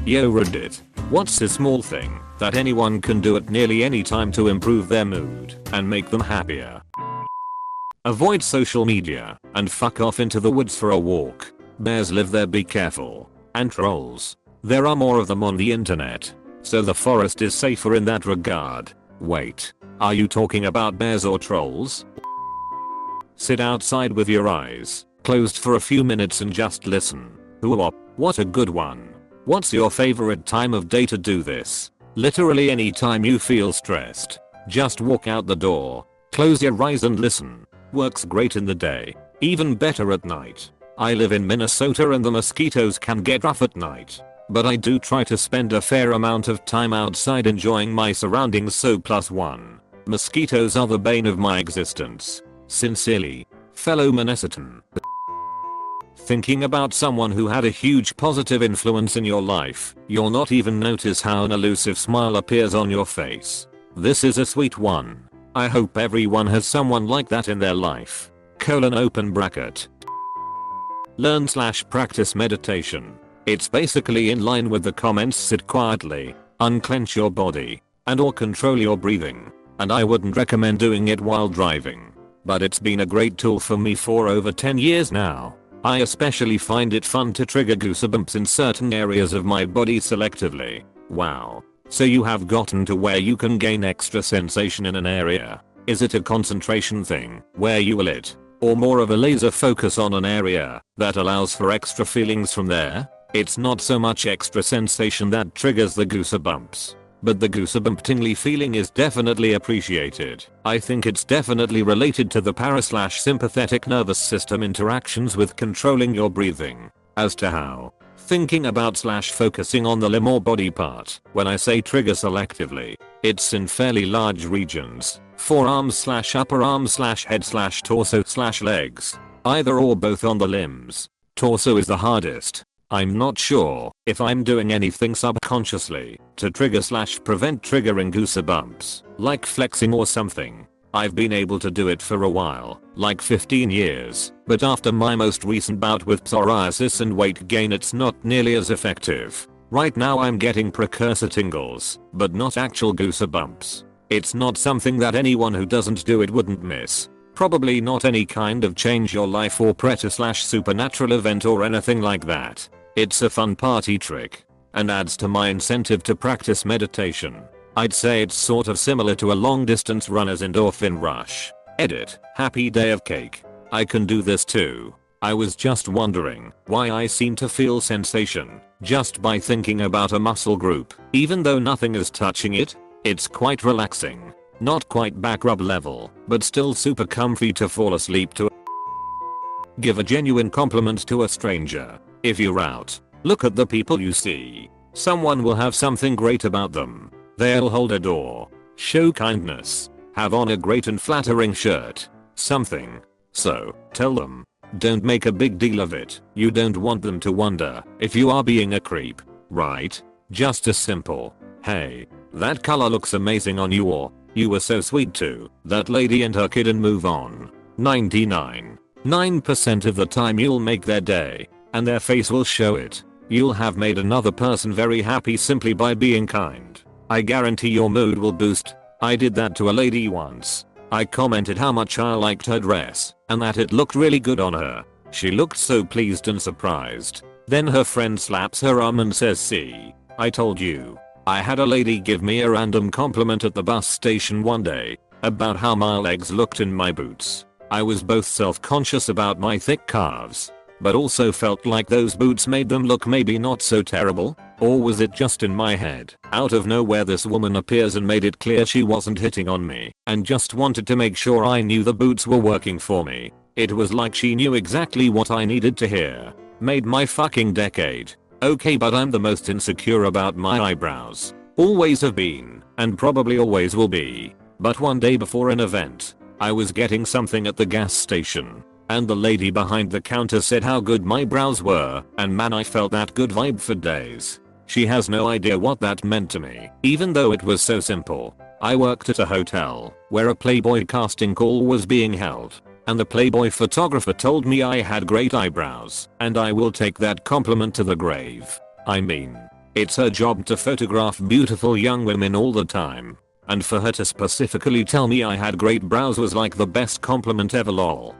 Yo Reddit, what's a small thing that anyone can do at nearly any time to improve their mood and make them happier? Avoid social media and fuck off into the woods for a walk. Bears live there, be careful. And trolls. There are more of them on the internet. So the forest is safer in that regard. Wait, are you talking about bears or trolls? Sit outside with your eyes closed for a few minutes and just listen. What a good one. What's your favorite time of day to do this? Literally any time you feel stressed. Just walk out the door, close your eyes and listen. Works great in the day. Even better at night. I live in Minnesota and the mosquitoes can get rough at night. But I do try to spend a fair amount of time outside enjoying my surroundings, so +1. Mosquitoes are the bane of my existence. Sincerely, fellow Minnesotan. Thinking about someone who had a huge positive influence in your life, you'll not even notice how an elusive smile appears on your face. This is a sweet one. I hope everyone has someone like that in their life. Open bracket. Learn/practice meditation. It's basically in line with the comments. Sit quietly, unclench your body, and or control your breathing. And I wouldn't recommend doing it while driving. But it's been a great tool for me for over 10 years now. I especially find it fun to trigger goosebumps in certain areas of my body selectively. Wow. So you have gotten to where you can gain extra sensation in an area. Is it a concentration thing, where you will it? Or more of a laser focus on an area that allows for extra feelings from there? It's not so much extra sensation that triggers the goosebumps. But the goosebump tingly feeling is definitely appreciated. I think it's definitely related to the para/sympathetic nervous system interactions with controlling your breathing. As to how, thinking about/focusing on the limb or body part, when I say trigger selectively, it's in fairly large regions. Forearms/upper arms/head/torso/legs. Either or both on the limbs. Torso is the hardest. I'm not sure if I'm doing anything subconsciously to trigger/prevent triggering goosebumps, like flexing or something. I've been able to do it for a while, like 15 years, but after my most recent bout with psoriasis and weight gain it's not nearly as effective. Right now I'm getting precursor tingles, but not actual goosebumps. It's not something that anyone who doesn't do it wouldn't miss. Probably not any kind of change your life or predator/supernatural event or anything like that. It's a fun party trick and adds to my incentive to practice meditation. I'd say it's sort of similar to a long distance runner's endorphin rush. Edit. Happy day of cake. I can do this too. I was just wondering why I seem to feel sensation just by thinking about a muscle group, even though nothing is touching it. It's quite relaxing. Not quite back rub level, but still super comfy to fall asleep to. Give a genuine compliment to a stranger. If you're out, look at the people you see. Someone will have something great about them. They'll hold a door, show kindness, have on a great and flattering shirt, something. So, tell them. Don't make a big deal of it. You don't want them to wonder if you are being a creep, right? Just a simple, hey, that color looks amazing on you, or you were so sweet to that lady and her kid, and move on. 99.9% of the time you'll make their day, and their face will show it. You'll have made another person very happy simply by being kind. I guarantee your mood will boost. I did that to a lady once. I commented how much I liked her dress and that it looked really good on her. She looked so pleased and surprised. Then her friend slaps her arm and says, "See, I told you." I had a lady give me a random compliment at the bus station one day about how my legs looked in my boots. I was both self-conscious about my thick calves, but also felt like those boots made them look maybe not so terrible. Or was it just in my head? Out of nowhere this woman appears and made it clear she wasn't hitting on me and just wanted to make sure I knew the boots were working for me. It was like she knew exactly what I needed to hear. Made my fucking decade. Okay, but I'm the most insecure about my eyebrows. Always have been, and probably always will be. But one day before an event, I was getting something at the gas station, and the lady behind the counter said how good my brows were, and man, I felt that good vibe for days. She has no idea what that meant to me, even though it was so simple. I worked at a hotel where a Playboy casting call was being held, and the Playboy photographer told me I had great eyebrows, and I will take that compliment to the grave. I mean, It's her job to photograph beautiful young women all the time. And for her to specifically tell me I had great brows was like the best compliment ever lol.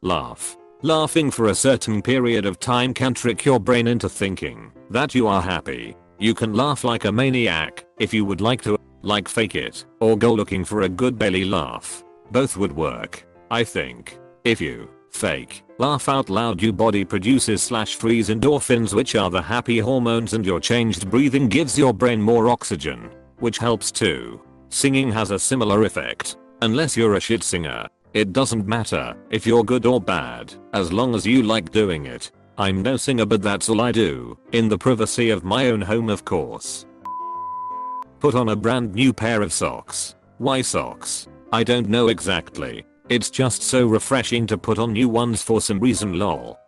Laugh. Laughing for a certain period of time can trick your brain into thinking that you are happy. You can laugh like a maniac if you would like to, like fake it, or go looking for a good belly laugh. Both would work, I think. If you fake laugh out loud, your body produces freeze endorphins, which are the happy hormones, and your changed breathing gives your brain more oxygen, which helps too. Singing has a similar effect. Unless you're a shit singer, it doesn't matter if you're good or bad, as long as you like doing it. I'm no singer, but that's all I do, in the privacy of my own home of course. Put on a brand new pair of socks. Why socks? I don't know exactly. It's just so refreshing to put on new ones for some reason lol.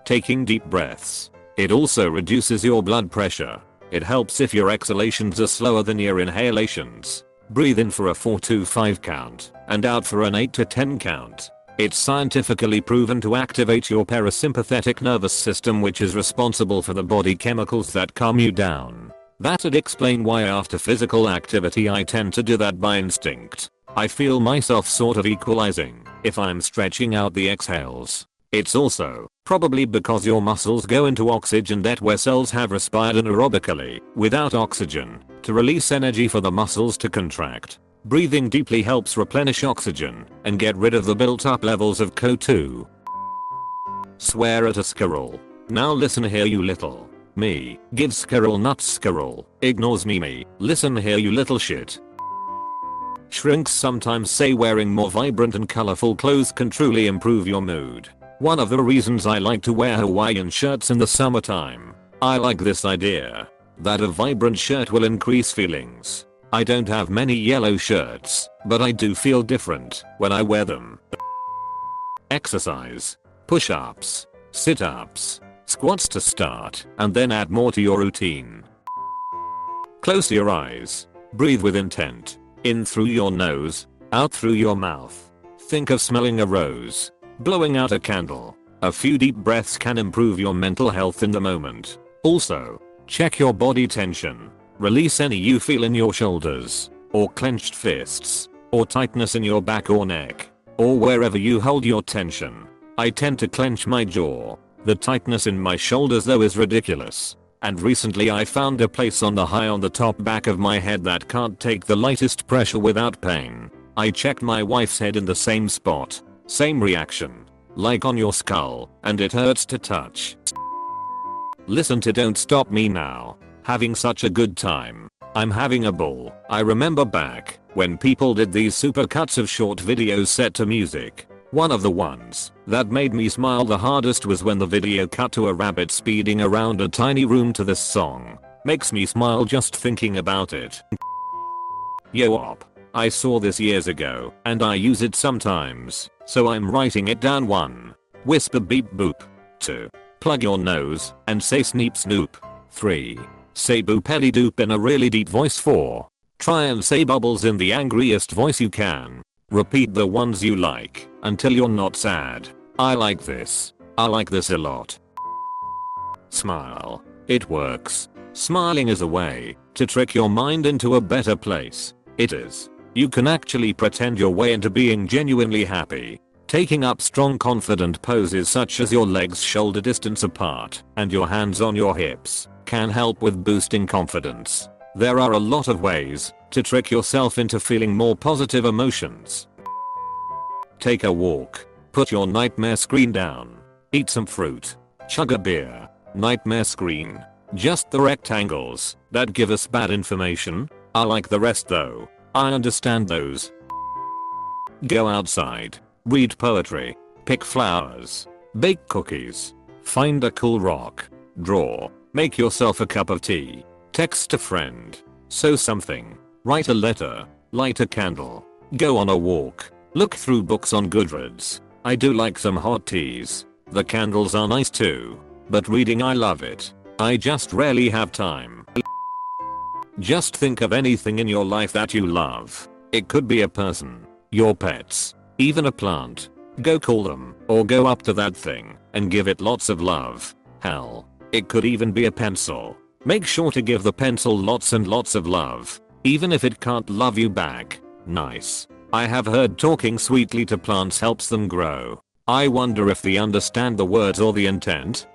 Taking deep breaths. It also reduces your blood pressure. It helps if your exhalations are slower than your inhalations. Breathe in for a 4 to 5 count and out for an 8 to 10 count. It's scientifically proven to activate your parasympathetic nervous system, which is responsible for the body chemicals that calm you down. That'd explain why after physical activity I tend to do that by instinct. I feel myself sort of equalizing if I'm stretching out the exhales. It's also probably because your muscles go into oxygen debt where cells have respired anaerobically without oxygen to release energy for the muscles to contract. Breathing deeply helps replenish oxygen and get rid of the built-up levels of CO2. Swear at a squirrel. Now listen here, you little. Me. Gives squirrel nuts, squirrel. Ignores me. Listen here, you little shit. Shrinks sometimes say wearing more vibrant and colorful clothes can truly improve your mood. One of the reasons I like to wear Hawaiian shirts in the summertime. I like this idea that a vibrant shirt will increase feelings. I don't have many yellow shirts, but I do feel different when I wear them. Exercise. Push-ups, sit-ups, squats to start, and then add more to your routine. Close your eyes. Breathe with intent. In through your nose, out through your mouth. Think of smelling a rose. Blowing out a candle. A few deep breaths can improve your mental health in the moment. Also, check your body tension. Release any you feel in your shoulders, or clenched fists, or tightness in your back or neck, or wherever you hold your tension. I tend to clench my jaw. The tightness in my shoulders though is ridiculous. And recently I found a place on the top back of my head that can't take the lightest pressure without pain. I checked my wife's head in the same spot. Same reaction. Like on your skull, and it hurts to touch. Listen to Don't Stop Me Now. Having such a good time. I'm having a ball. I remember back when people did these supercuts of short videos set to music. One of the ones that made me smile the hardest was when the video cut to a rabbit speeding around a tiny room to this song. Makes me smile just thinking about it. Yo op. I saw this years ago and I use it sometimes, so I'm writing it down. 1. Whisper beep boop. 2. Plug your nose and say sneep snoop. 3. Say boopedy doop in a really deep voice. 4. Try and say bubbles in the angriest voice you can. Repeat the ones you like until you're not sad. I like this. I like this a lot. Smile. It works. Smiling is a way to trick your mind into a better place. It is. You can actually pretend your way into being genuinely happy. Taking up strong confident poses such as your legs shoulder distance apart and your hands on your hips can help with boosting confidence. There are a lot of ways to trick yourself into feeling more positive emotions. Take a walk. Put your nightmare screen down. Eat some fruit. Chug a beer. Nightmare screen. Just the rectangles that give us bad information. I like the rest though. I understand those. Go outside. Read poetry. Pick flowers. Bake cookies. Find a cool rock. Draw. Make yourself a cup of tea. Text a friend. Sew something. Write a letter. Light a candle. Go on a walk. Look through books on Goodreads. I do like some hot teas. The candles are nice too. But reading, I love it. I just rarely have time. Just think of anything in your life that you love. It could be a person, your pets, even a plant. Go call them or go up to that thing and give it lots of love. Hell, It could even be a pencil. Make sure to give the pencil lots and lots of love, even if it can't love you back. Nice. I have heard talking sweetly to plants helps them grow. I wonder if they understand the words or the intent.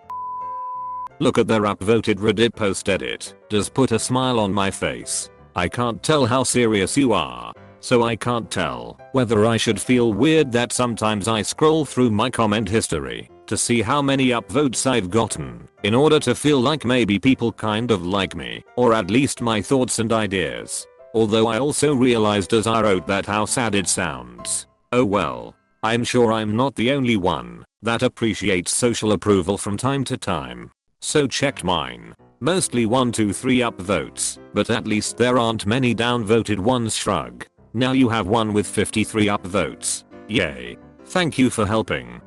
Look at their upvoted Reddit post edit. Does put a smile on my face. I can't tell how serious you are, so I can't tell whether I should feel weird that sometimes I scroll through my comment history to see how many upvotes I've gotten in order to feel like maybe people kind of like me, or at least my thoughts and ideas. Although I also realized as I wrote that how sad it sounds. Oh well. I'm sure I'm not the only one that appreciates social approval from time to time. So checked mine. Mostly 1 2 3 upvotes, but at least there aren't many downvoted ones. Shrug. Now you have one with 53 upvotes. Yay. Thank you for helping.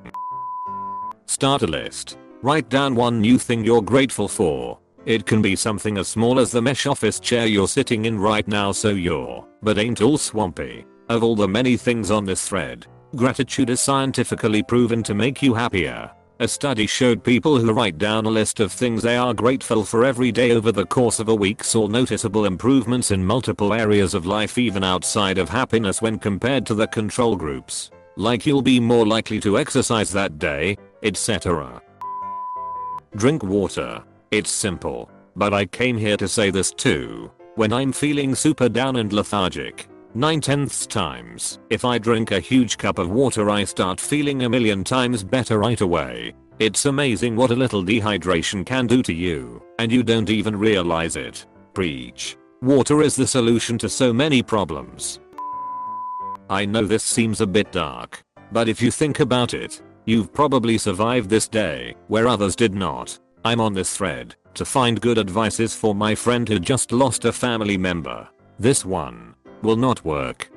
Start a list. Write down one new thing you're grateful for. It can be something as small as the mesh office chair you're sitting in right now so you're, but ain't all swampy. Of all the many things on this thread, gratitude is scientifically proven to make you happier. A study showed people who write down a list of things they are grateful for every day over the course of a week saw noticeable improvements in multiple areas of life even outside of happiness when compared to the control groups. Like you'll be more likely to exercise that day, etc. Drink water. It's simple, but I came here to say this too. When I'm feeling super down and lethargic, 9/10 times, if I drink a huge cup of water I start feeling a million times better right away. It's amazing what a little dehydration can do to you, and you don't even realize it. Preach. Water is the solution to so many problems. I know this seems a bit dark, but if you think about it, you've probably survived this day where others did not. I'm on this thread to find good advices for my friend who just lost a family member. This one will not work.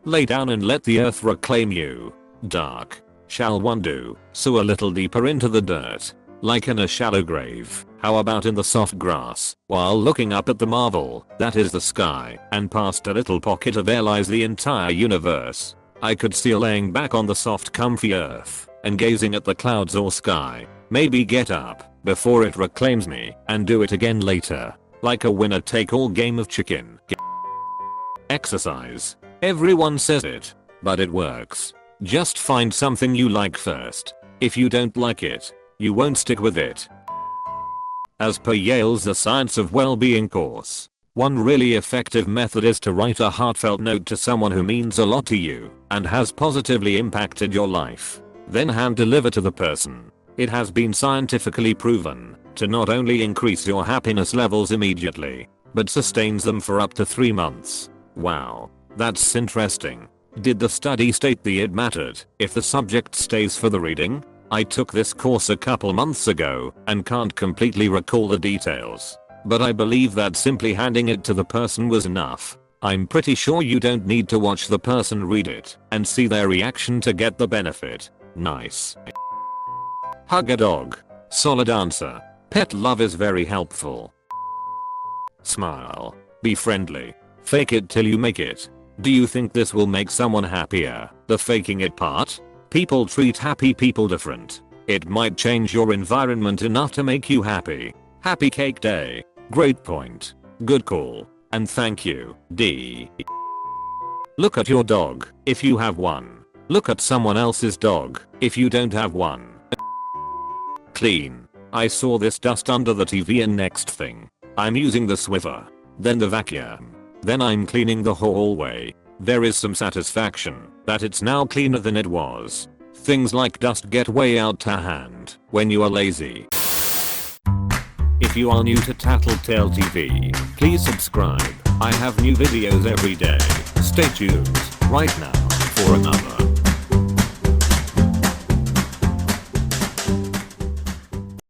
Lay down and let the earth reclaim you. Dark. Shall one do so a little deeper into the dirt, like in a shallow grave? How about in the soft grass, while looking up at the marvel that is the sky, and past a little pocket of air lies the entire universe? I could see laying back on the soft comfy earth and gazing at the clouds or sky. Maybe get up before it reclaims me and do it again later. Like a winner take all game of chicken. Exercise. Everyone says it, but it works. Just find something you like first. If you don't like it, you won't stick with it. As per Yale's The Science of Well-Being course, one really effective method is to write a heartfelt note to someone who means a lot to you and has positively impacted your life. Then hand deliver to the person. It has been scientifically proven to not only increase your happiness levels immediately, but sustains them for up to 3 months. Wow, that's interesting. Did the study state that it mattered if the subject stays for the reading? I took this course a couple months ago and can't completely recall the details, but I believe that simply handing it to the person was enough. I'm pretty sure you don't need to watch the person read it and see their reaction to get the benefit. Nice. Hug a dog. Solid answer. Pet love is very helpful. Smile. Be friendly. Fake it till you make it. Do you think this will make someone happier? The faking it part? People treat happy people different. It might change your environment enough to make you happy. Happy cake day. Great point. Good call. And thank you, D. Look at your dog, if you have one. Look at someone else's dog, if you don't have one. Clean. I saw this dust under the TV and next thing, I'm using the Swiffer. Then the vacuum. Then I'm cleaning the hallway. There is some satisfaction that it's now cleaner than it was. Things like dust get way out of hand when you are lazy. If you are new to Tattletale TV, please subscribe. I have new videos every day. Stay tuned right now for another.